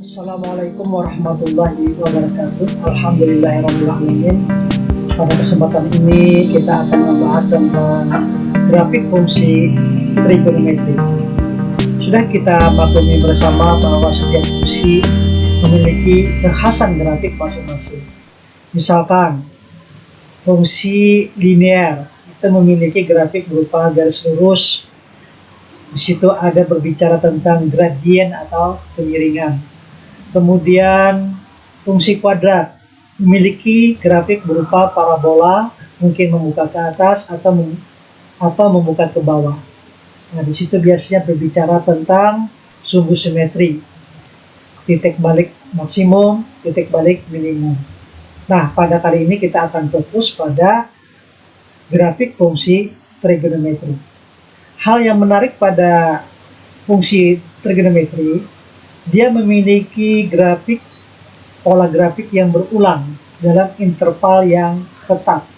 Assalamualaikum warahmatullahi wabarakatuh. Alhamdulillahirrahmanirrahim. Pada kesempatan ini kita akan membahas tentang grafik fungsi trigonometri. Sudah kita maklumi bersama bahwa setiap fungsi memiliki kekhasan grafik masing-masing. Misalkan fungsi linear itu memiliki grafik berupa garis lurus. Di situ ada berbicara tentang gradien atau kemiringan. Kemudian fungsi kuadrat memiliki grafik berupa parabola, mungkin membuka ke atas atau membuka ke bawah. Nah, di situ biasanya berbicara tentang sumbu simetri, titik balik maksimum, titik balik minimum. Nah, pada kali ini kita akan fokus pada grafik fungsi trigonometri. Hal yang menarik pada fungsi trigonometri, dia memiliki pola grafik yang berulang dalam interval yang tetap.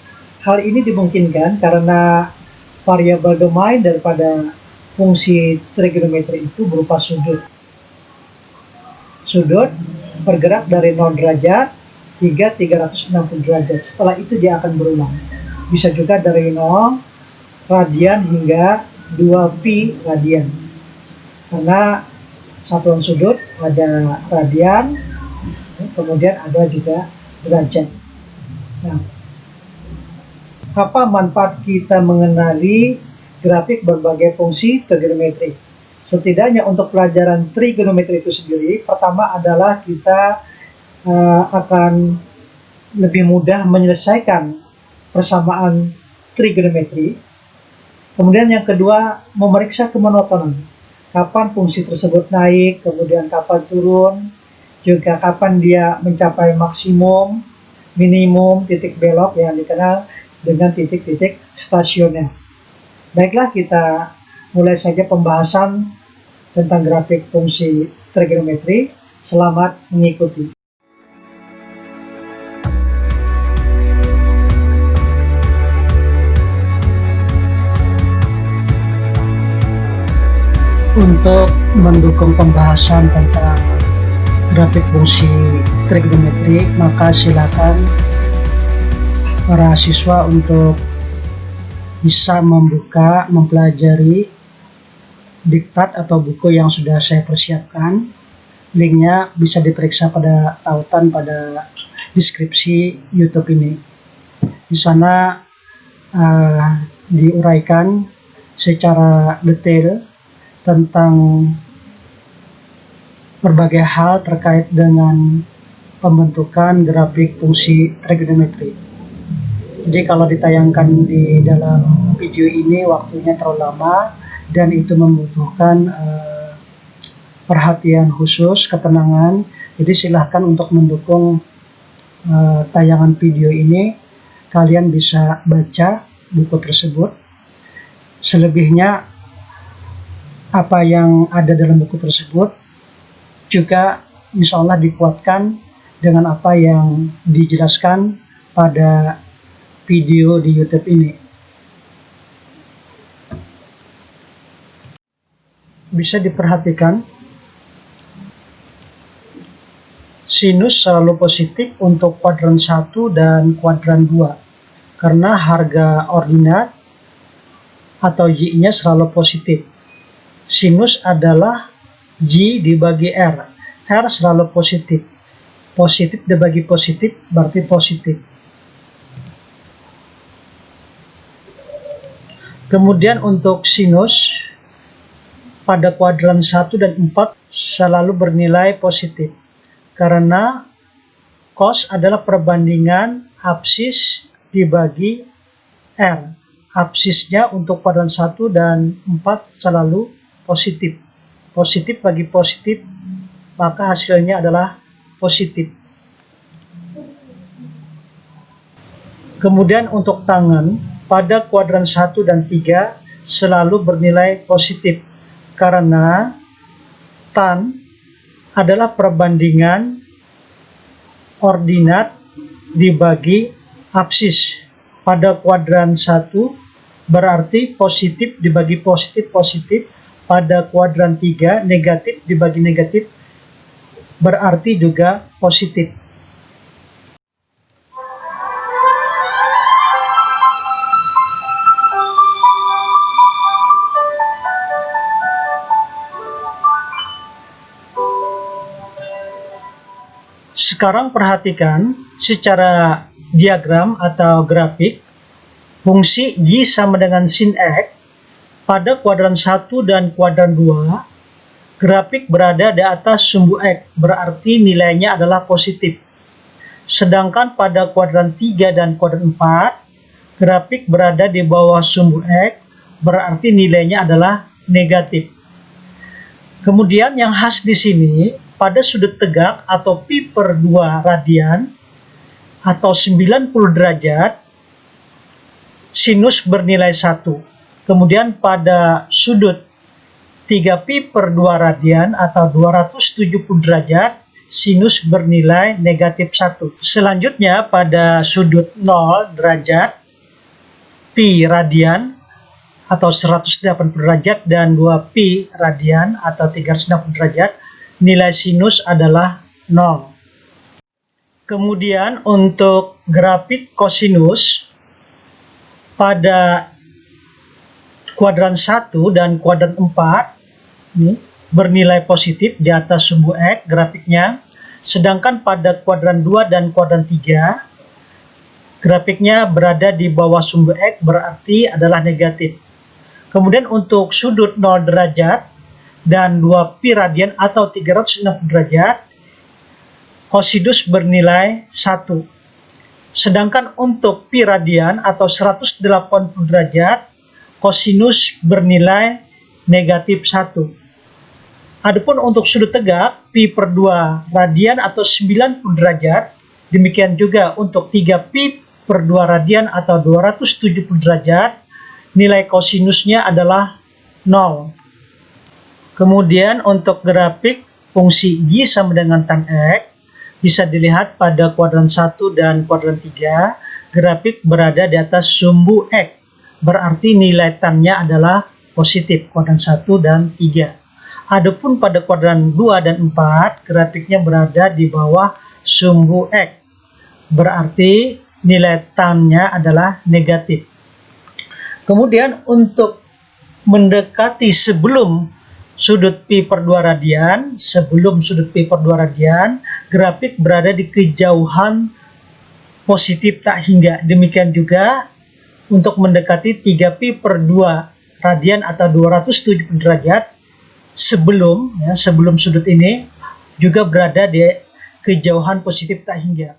Hal ini dimungkinkan karena variabel domain daripada fungsi trigonometri itu berupa sudut. Sudut bergerak dari 0 derajat hingga 360 derajat. Setelah itu dia akan berulang. Bisa juga dari 0 radian hingga 2pi radian. Karena satuan sudut ada radian, kemudian ada juga derajat. Nah, apa manfaat kita mengenali grafik berbagai fungsi trigonometri? Setidaknya untuk pelajaran trigonometri itu sendiri, pertama adalah kita akan lebih mudah menyelesaikan persamaan trigonometri. Kemudian yang kedua, memeriksa kemonotonan. Kapan fungsi tersebut naik, kemudian kapan turun, juga kapan dia mencapai maksimum, minimum, titik belok yang dikenal dengan titik-titik stasioner. Baiklah, kita mulai saja pembahasan tentang grafik fungsi trigonometri. Selamat mengikuti. Untuk mendukung pembahasan tentang grafik fungsi trigonometri, maka silakan para siswa untuk bisa mempelajari diktat atau buku yang sudah saya persiapkan. Linknya bisa diperiksa pada tautan pada deskripsi YouTube ini. Di sana diuraikan secara detail tentang berbagai hal terkait dengan pembentukan grafik fungsi trigonometri. Jadi kalau ditayangkan di dalam video ini waktunya terlalu lama dan itu membutuhkan perhatian khusus, ketenangan. Jadi silahkan untuk mendukung tayangan video ini, kalian bisa baca buku tersebut. Selebihnya apa yang ada dalam buku tersebut juga insya Allah dikuatkan dengan apa yang dijelaskan pada video di YouTube ini. Bisa diperhatikan, sinus selalu positif untuk kuadran 1 dan kuadran 2 karena harga ordinat atau Y-nya selalu positif. Sinus adalah J dibagi R. R selalu positif. Positif dibagi positif berarti positif. Kemudian untuk sinus pada kuadran 1 dan 4 selalu bernilai positif. Karena cos adalah perbandingan absis dibagi R. Absisnya untuk kuadran 1 dan 4 selalu positif. Positif bagi positif, maka hasilnya adalah positif. Kemudian untuk tangen, pada kuadran 1 dan 3 selalu bernilai positif. Karena tan adalah perbandingan ordinat dibagi absis. Pada kuadran 1 berarti positif dibagi positif, positif. Pada kuadran 3 negatif dibagi negatif, berarti juga positif. Sekarang perhatikan secara diagram atau grafik fungsi Y sama dengan sin X pada kuadran 1 dan kuadran 2. Grafik berada di atas sumbu X, berarti nilainya adalah positif. Sedangkan pada kuadran 3 dan kuadran 4, grafik berada di bawah sumbu X, berarti nilainya adalah negatif. Kemudian yang khas di sini, pada sudut tegak atau pi per 2 radian atau 90 derajat, sinus bernilai 1. Kemudian pada sudut 3 pi per 2 radian atau 270 derajat, sinus bernilai negatif 1. Selanjutnya pada sudut 0 derajat, pi radian atau 180 derajat dan 2 pi radian atau 360 derajat, nilai sinus adalah 0. Kemudian untuk grafik kosinus pada kuadran 1 dan kuadran 4 ini bernilai positif di atas sumbu X grafiknya, sedangkan pada kuadran 2 dan kuadran 3 grafiknya berada di bawah sumbu X, berarti adalah negatif. Kemudian untuk sudut 0 derajat dan 2 pi radian atau 360 derajat, kosinus bernilai 1. Sedangkan untuk pi radian atau 180 derajat, kosinus bernilai negatif 1. Adapun untuk sudut tegak, pi per 2 radian atau 90 derajat, demikian juga untuk 3 pi per 2 radian atau 270 derajat, nilai kosinusnya adalah 0. Kemudian untuk grafik fungsi Y sama dengan tan X, bisa dilihat pada kuadran 1 dan kuadran 3, grafik berada di atas sumbu X, berarti nilai tan-nya adalah positif, kuadran 1 dan 3. Adapun pada kuadran 2 dan 4, grafiknya berada di bawah sumbu X, berarti nilai tan-nya adalah negatif. Kemudian untuk mendekati sebelum sudut pi per 2 radian, grafik berada di kejauhan positif tak hingga. Demikian juga untuk mendekati 3 pi per 2 radian atau 270 derajat sebelum sudut ini juga berada di kejauhan positif tak hingga.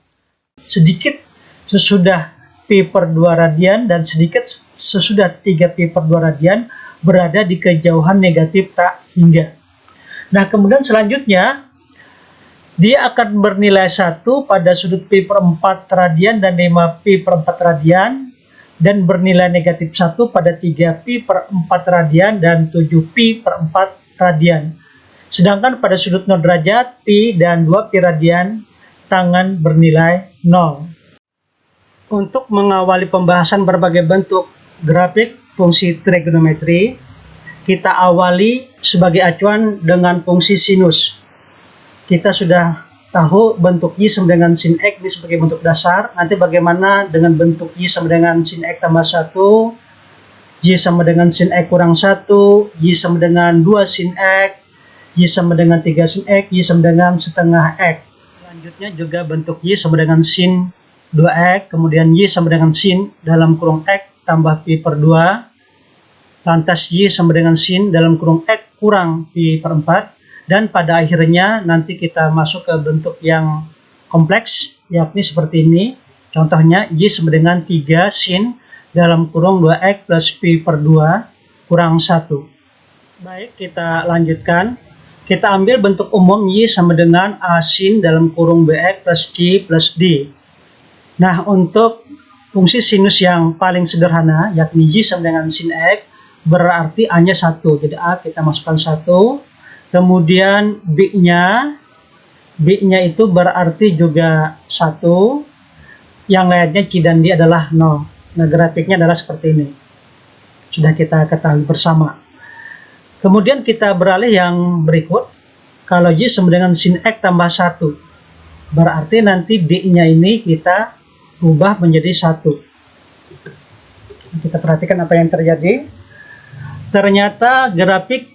Sedikit sesudah pi per 2 radian dan sedikit sesudah 3 pi per 2 radian berada di kejauhan negatif tak hingga. Nah, kemudian selanjutnya dia akan bernilai 1 pada sudut pi per 4 radian dan 5 pi per 4 radian, dan bernilai negatif 1 pada 3 pi per 4 radian dan 7 pi per 4 radian. Sedangkan pada sudut 0 derajat, pi dan 2 pi radian, tangan bernilai 0. Untuk mengawali pembahasan berbagai bentuk grafik fungsi trigonometri, kita awali sebagai acuan dengan fungsi sinus. Kita sudah tahu bentuk Y sama dengan sin X ini sebagai bentuk dasar. Nanti bagaimana dengan bentuk Y sama dengan sin X tambah 1, Y sama dengan sin X kurang 1, Y sama dengan 2 sin X, Y sama dengan 3 sin X, Y sama dengan setengah X. Selanjutnya juga bentuk Y sama dengan sin 2X, kemudian Y sama dengan sin dalam kurung X tambah pi per 2, lantas Y sama dengan sin dalam kurung X kurang pi per 4, dan pada akhirnya nanti kita masuk ke bentuk yang kompleks, yakni seperti ini. Contohnya Y sama dengan 3 sin dalam kurung 2X plus pi per 2 kurang 1. Baik, kita lanjutkan. Kita ambil bentuk umum Y sama dengan A sin dalam kurung BX plus C plus D. Nah, untuk fungsi sinus yang paling sederhana, yakni Y sama dengan sin X, berarti A-nya 1. Jadi A kita masukkan 1. Kemudian B-nya itu berarti juga 1. Yang lainnya C dan D adalah 0. Nah, grafiknya adalah seperti ini. Sudah kita ketahui bersama. Kemudian kita beralih yang berikut. Kalau Y sama dengan sin X tambah 1, berarti nanti D-nya ini kita ubah menjadi 1. Kita perhatikan apa yang terjadi. Ternyata grafik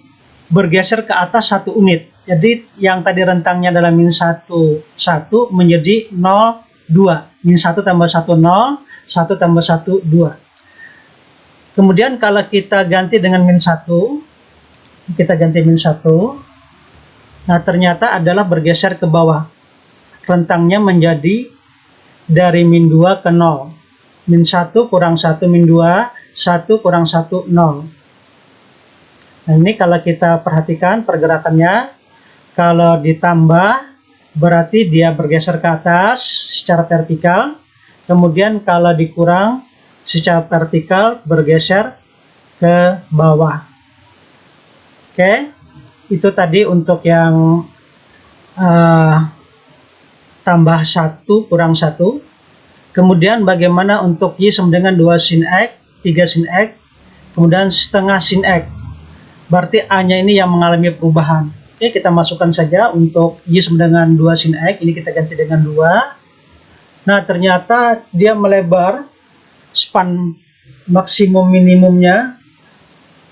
bergeser ke atas 1 unit. Jadi yang tadi rentangnya adalah min 1, 1 menjadi 0, 2. Min 1 tambah 1, 0, 1 tambah 1, 2. Kemudian kalau kita ganti dengan min 1, kita ganti min 1, nah ternyata adalah bergeser ke bawah. Rentangnya menjadi dari min 2 ke 0. Min 1 kurang 1 min 2, 1 kurang 1, 0. Nah ini kalau kita perhatikan pergerakannya, kalau ditambah berarti dia bergeser ke atas secara vertikal, kemudian kalau dikurang secara vertikal bergeser ke bawah. Oke, itu tadi untuk yang tambah 1 kurang 1. Kemudian bagaimana untuk Y sama dengan 2 sin X, 3 sin X, kemudian setengah sin X. Berarti A-nya ini yang mengalami perubahan. Oke, kita masukkan saja untuk Y sama dengan 2 sin X, ini kita ganti dengan 2. Nah, ternyata dia melebar span maksimum minimumnya.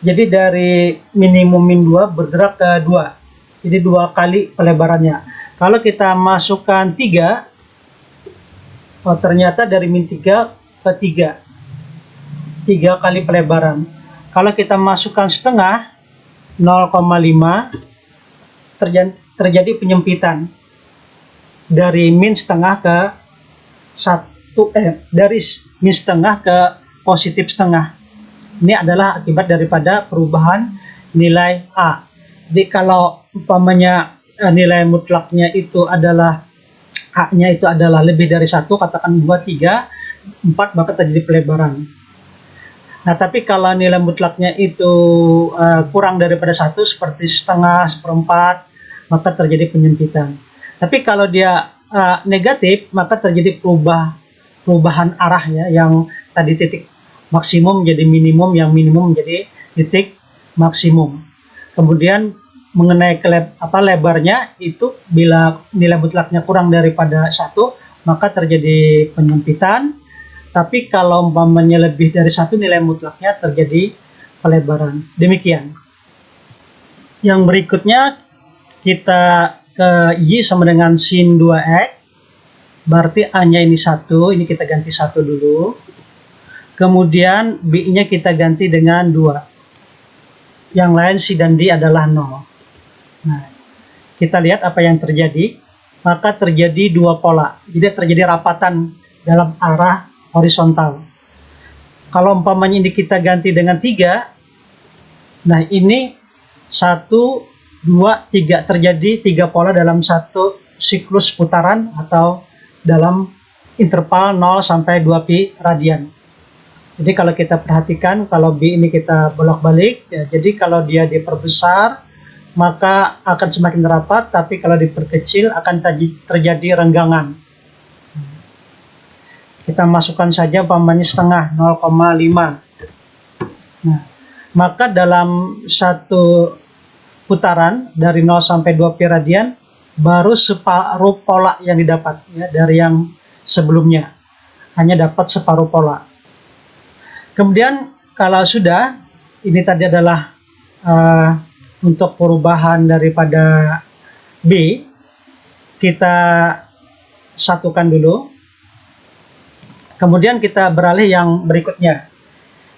Jadi dari minimum min 2 bergerak ke 2. Jadi 2 kali pelebarannya. Kalau kita masukkan 3, oh ternyata dari min 3 ke 3. 3 kali pelebaran. Kalau kita masukkan setengah, 0,5, terjadi penyempitan. Dari min setengah ke 1, dari min setengah ke positif setengah. Ini adalah akibat daripada perubahan nilai A. Jadi kalau umpamanya nilai mutlaknya itu adalah A-nya itu adalah lebih dari 1, katakan 2, 3, 4, maka terjadi pelebaran. Nah, tapi kalau nilai mutlaknya itu kurang daripada 1, seperti setengah, seperempat, maka terjadi penyempitan. Tapi kalau dia negatif, maka terjadi perubahan arahnya, yang tadi titik maksimum menjadi minimum, yang minimum menjadi titik maksimum. Kemudian mengenai lebarnya itu, bila nilai mutlaknya kurang daripada 1, maka terjadi penyempitan. Tapi kalau umpamanya lebih dari 1 nilai mutlaknya, terjadi pelebaran. Demikian. Yang berikutnya kita ke Y sama dengan sin 2X. Berarti A-nya ini 1, ini kita ganti 1 dulu. Kemudian B-nya kita ganti dengan 2. Yang lain C dan D adalah 0. Nah, kita lihat apa yang terjadi. Maka terjadi 2 pola. Jadi terjadi rapatan dalam arah horizontal. Kalau umpamanya ini kita ganti dengan 3, nah ini 1, 2, 3, terjadi 3 pola dalam satu siklus putaran atau dalam interval 0 sampai 2 pi radian. Jadi kalau kita perhatikan, kalau B ini kita bolak-balik, ya, jadi kalau dia diperbesar maka akan semakin rapat, tapi kalau diperkecil akan terjadi renggangan. Kita masukkan saja umpamanya setengah, 0,5. Nah, maka dalam satu putaran dari 0 sampai 2 pi radian, baru separuh pola yang didapat, ya, dari yang sebelumnya. Hanya dapat separuh pola. Kemudian kalau sudah, ini tadi adalah untuk perubahan daripada B, kita satukan dulu. Kemudian kita beralih yang berikutnya.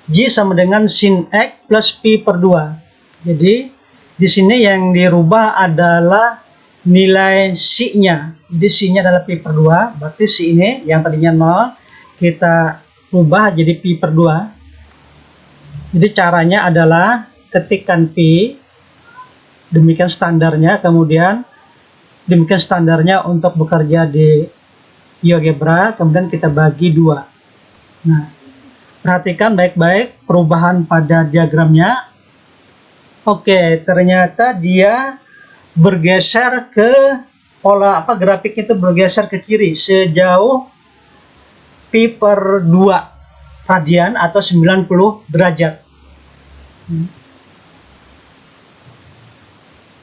Y sama dengan sin X plus pi per 2. Jadi di sini yang dirubah adalah nilai C-nya. Jadi C-nya adalah pi per 2, berarti C ini yang tadinya 0, kita ubah jadi pi per 2. Jadi caranya adalah ketikkan pi, demikian standarnya, kemudian demikian standarnya untuk bekerja di GeoGebra, kemudian kita bagi 2. Nah, perhatikan baik-baik perubahan pada diagramnya. Oke, ternyata dia bergeser ke pola grafik itu bergeser ke kiri sejauh pi per 2 radian atau 90 derajat.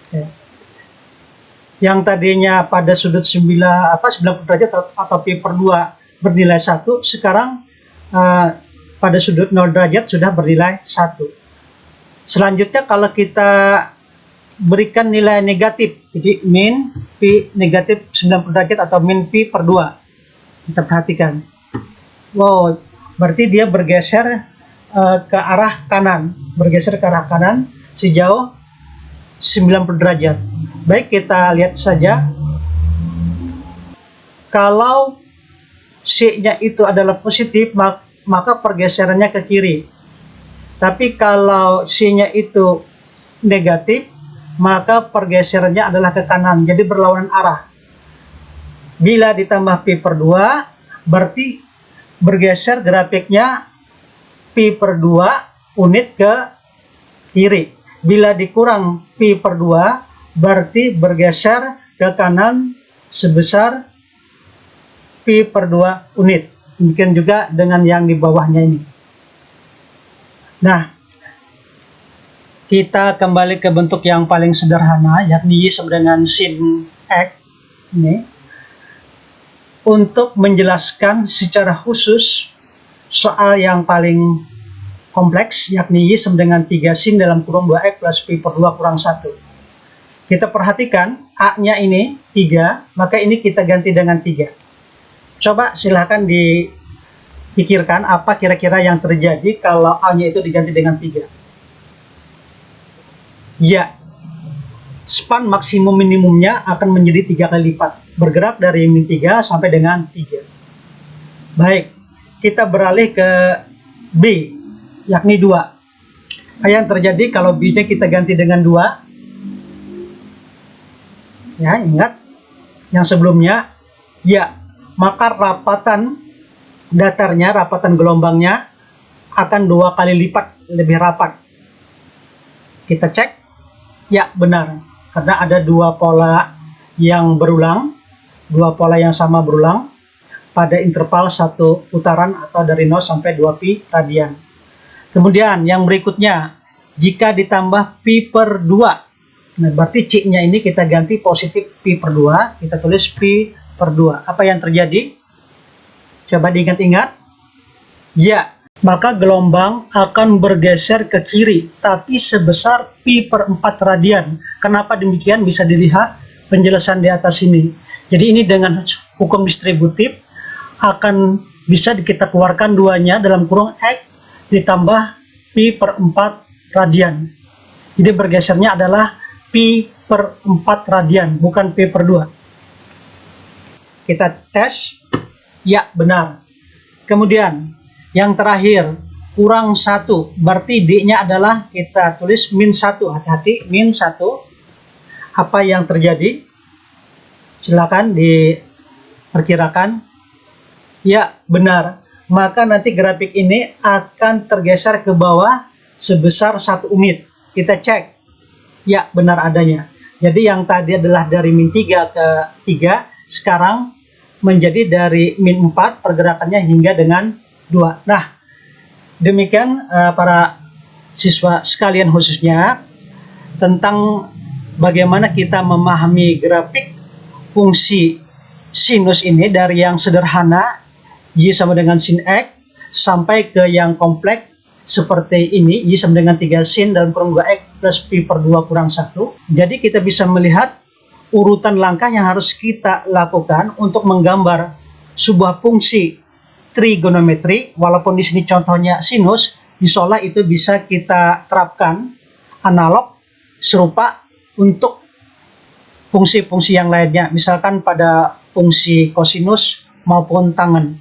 Oke. yang tadinya pada sudut 90 derajat atau pi per 2 bernilai 1, sekarang pada sudut 0 derajat sudah bernilai 1. Selanjutnya kalau kita berikan nilai negatif, jadi min pi negatif 90 derajat atau min pi per 2. Kita perhatikan. Wow, berarti dia bergeser ke arah kanan, sejauh 90 derajat. Baik, kita lihat saja. Kalau C-nya itu adalah positif, maka pergeserannya ke kiri. Tapi kalau C-nya itu negatif, maka pergeserannya adalah ke kanan, jadi berlawanan arah. Bila ditambah pi per 2, berarti bergeser grafiknya pi per 2 unit ke kiri. Bila dikurang pi per 2, berarti bergeser ke kanan sebesar pi per 2 unit. Demikian juga dengan yang di bawahnya ini. Nah, kita kembali ke bentuk yang paling sederhana, yakni Y sama dengan sin X ini. Untuk menjelaskan secara khusus soal yang paling kompleks, yakni Y sama dengan 3 sin dalam kurung 2X plus pi per 2 kurang 1. Kita perhatikan A-nya ini 3, maka ini kita ganti dengan 3. Coba silahkan dipikirkan apa kira-kira yang terjadi kalau A-nya itu diganti dengan 3. Ya, span maksimum minimumnya akan menjadi 3 kali lipat, bergerak dari min 3 sampai dengan 3. Baik, kita beralih ke B, yakni 2. Apa yang terjadi kalau B-nya kita ganti dengan 2? Ya, ingat yang sebelumnya. Ya, maka rapatan datarnya, rapatan gelombangnya akan 2 kali lipat lebih rapat. Kita cek. Ya, benar. Karena ada 2 pola yang berulang, 2 pola yang sama berulang pada interval 1 putaran atau dari 0 sampai 2 pi radian. Kemudian yang berikutnya, jika ditambah pi per 2, nah berarti C-nya ini kita ganti positif pi per 2, kita tulis pi per 2. Apa yang terjadi? Coba diingat-ingat. Ya, maka gelombang akan bergeser ke kiri, tapi sebesar pi per 4 radian. Kenapa demikian? Bisa dilihat penjelasan di atas ini. Jadi ini dengan hukum distributif akan bisa kita keluarkan 2-nya dalam kurung X ditambah pi per 4 radian. Jadi bergesernya adalah pi per 4 radian, bukan pi per 2. Kita tes. Ya, benar. Kemudian yang terakhir, kurang 1, berarti D-nya adalah kita tulis min 1, hati-hati, min 1. Apa yang terjadi? Silakan diperkirakan. Ya, benar. Maka nanti grafik ini akan tergeser ke bawah sebesar 1 unit. Kita cek. Ya, benar adanya. Jadi yang tadi adalah dari min 3 ke 3, sekarang menjadi dari min 4, pergerakannya hingga dengan 2. Nah, demikian para siswa sekalian khususnya tentang bagaimana kita memahami grafik fungsi sinus ini dari yang sederhana Y sama dengan sin X sampai ke yang kompleks seperti ini, Y sama dengan 3 sin dalam kurung 2X plus pi per 2 kurang 1. Jadi kita bisa melihat urutan langkah yang harus kita lakukan untuk menggambar sebuah fungsi trigonometri. Walaupun di sini contohnya sinus, insyaallah itu bisa kita terapkan analog serupa untuk fungsi-fungsi yang lainnya, misalkan pada fungsi kosinus maupun tangen.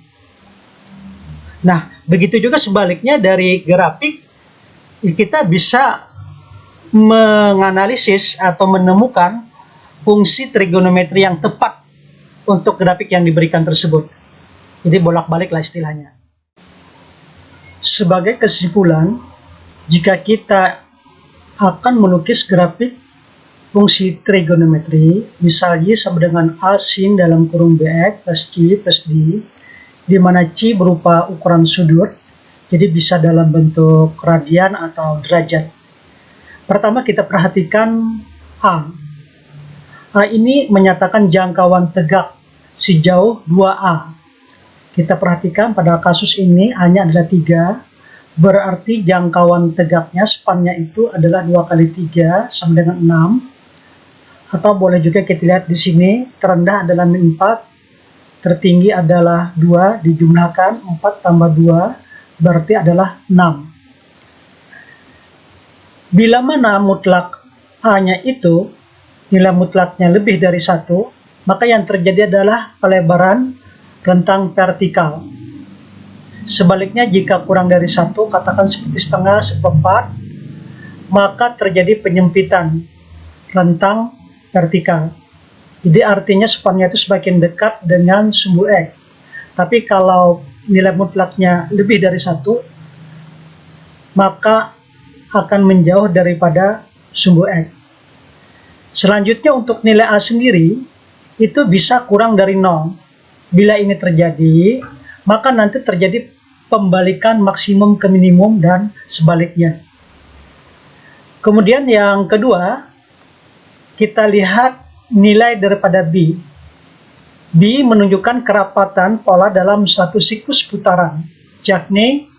Nah, begitu juga sebaliknya dari grafik, kita bisa menganalisis atau menemukan fungsi trigonometri yang tepat untuk grafik yang diberikan tersebut. Jadi bolak-baliklah istilahnya. Sebagai kesimpulan, jika kita akan melukis grafik fungsi trigonometri, misal Y sama dengan A sin dalam kurung BX plus C plus D, di mana C berupa ukuran sudut, jadi bisa dalam bentuk radian atau derajat. Pertama kita perhatikan A. A ini menyatakan jangkauan tegak sejauh 2A. Kita perhatikan pada kasus ini A-nya adalah 3, berarti jangkauan tegaknya, spannya itu adalah 2 kali 3 sama dengan 6. Atau boleh juga kita lihat di sini, terendah adalah min 4, tertinggi adalah 2, dijumlahkan 4 tambah 2, berarti adalah 6. Bila mana mutlak A-nya itu, nilai mutlaknya lebih dari 1, maka yang terjadi adalah pelebaran rentang vertikal. Sebaliknya jika kurang dari 1, katakan seperti setengah, seperempat, maka terjadi penyempitan rentang vertikal. Jadi artinya spannya itu semakin dekat dengan sumbu X. Tapi kalau nilai mutlaknya lebih dari 1, maka akan menjauh daripada sumbu X. Selanjutnya untuk nilai A sendiri, itu bisa kurang dari 0. Bila ini terjadi, maka nanti terjadi pembalikan maksimum ke minimum dan sebaliknya. Kemudian yang kedua, kita lihat nilai daripada B. B menunjukkan kerapatan pola dalam satu siklus putaran, yakni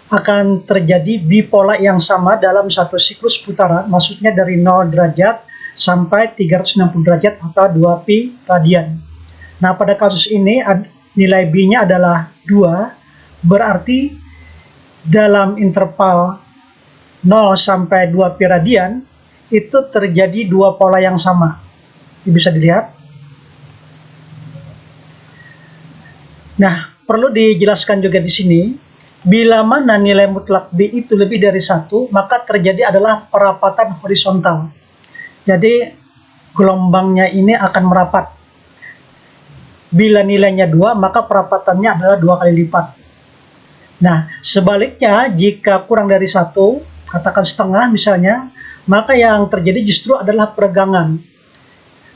akan terjadi bipola yang sama dalam satu siklus putaran, maksudnya dari 0 derajat sampai 360 derajat atau 2pi radian. Nah, pada kasus ini nilai B-nya adalah 2, berarti dalam interval 0 sampai 2pi radian itu terjadi dua pola yang sama. Ini bisa dilihat. Nah, perlu dijelaskan juga di sini, bila mana nilai mutlak B itu lebih dari 1, maka terjadi adalah perapatan horizontal. Jadi gelombangnya ini akan merapat. Bila nilainya 2, maka perapatannya adalah 2 kali lipat. Nah, sebaliknya jika kurang dari 1, katakan setengah misalnya, maka yang terjadi justru adalah peregangan.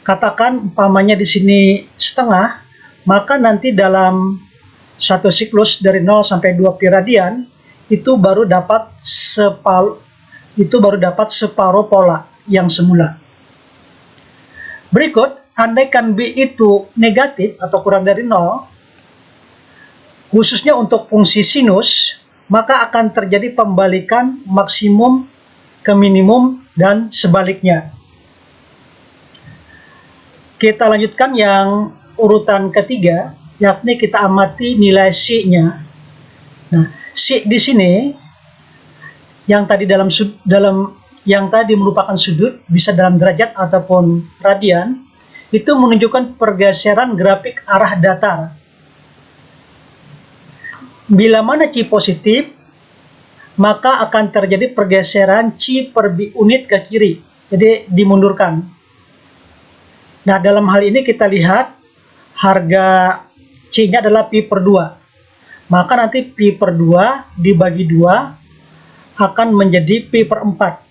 Katakan umpamanya di sini setengah, maka nanti dalam satu siklus dari 0 sampai 2pi radian itu baru dapat separuh pola yang semula. Berikut, andaikan B itu negatif atau kurang dari 0, khususnya untuk fungsi sinus, maka akan terjadi pembalikan maksimum ke minimum dan sebaliknya. Kita lanjutkan yang urutan ketiga, yakni kita amati nilai C-nya. Nah, C di sini yang tadi yang tadi merupakan sudut, bisa dalam derajat ataupun radian, itu menunjukkan pergeseran grafik arah datar. Bila mana C positif, maka akan terjadi pergeseran C per B unit ke kiri, jadi dimundurkan. Nah, dalam hal ini kita lihat harga C-nya adalah pi per 2. Maka nanti pi per 2 dibagi 2 akan menjadi pi per 4.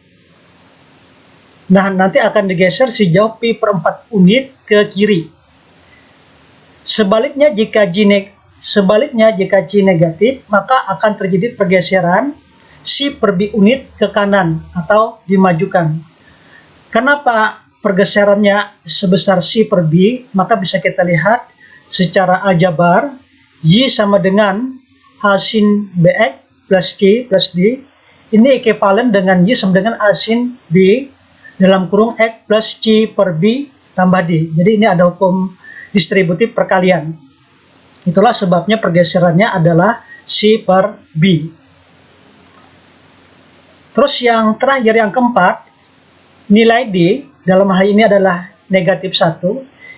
Nah, nanti akan digeser sejauh pi per 4 unit ke kiri. Sebaliknya jika C negatif, maka akan terjadi pergeseran C per B unit ke kanan atau dimajukan. Kenapa pergeserannya sebesar C per B? Maka bisa kita lihat secara aljabar, Y sama dengan A sin BX plus Q plus D. Ini ekivalen dengan Y sama dengan A sin B dalam kurung X plus C per B tambah D. Jadi ini ada hukum distributif perkalian. Itulah sebabnya pergeserannya adalah C per B. Terus yang terakhir, yang keempat, nilai D dalam hal ini adalah negatif 1,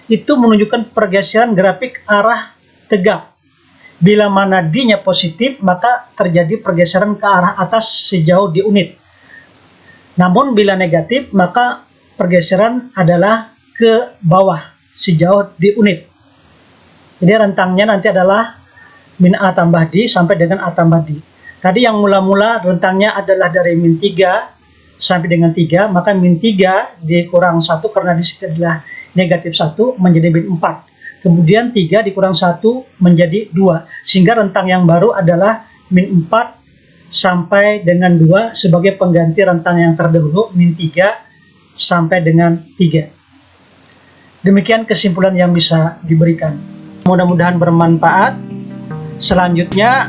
itu menunjukkan pergeseran grafik arah tegak. Bila mana D-nya positif, maka terjadi pergeseran ke arah atas sejauh D unit. Namun bila negatif, maka pergeseran adalah ke bawah sejauh D unit. Jadi rentangnya nanti adalah min A tambah D sampai dengan A tambah D. Tadi yang mula-mula rentangnya adalah dari min 3 sampai dengan 3, maka min 3 dikurang 1 karena di situ adalah negatif 1 menjadi min 4. Kemudian 3 dikurang 1 menjadi 2. Sehingga rentang yang baru adalah min 4 sampai dengan 2 sebagai pengganti rentang yang terdahulu min 3 sampai dengan 3. Demikian kesimpulan yang bisa diberikan. Mudah-mudahan bermanfaat. Selanjutnya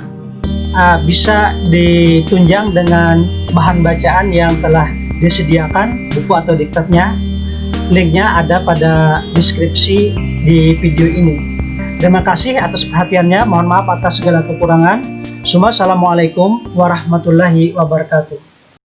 bisa ditunjang dengan bahan bacaan yang telah disediakan, buku atau diktatnya. Linknya ada pada deskripsi di video ini. Terima kasih atas perhatiannya. Mohon maaf atas segala kekurangan. Assalamualaikum warahmatullahi wabarakatuh.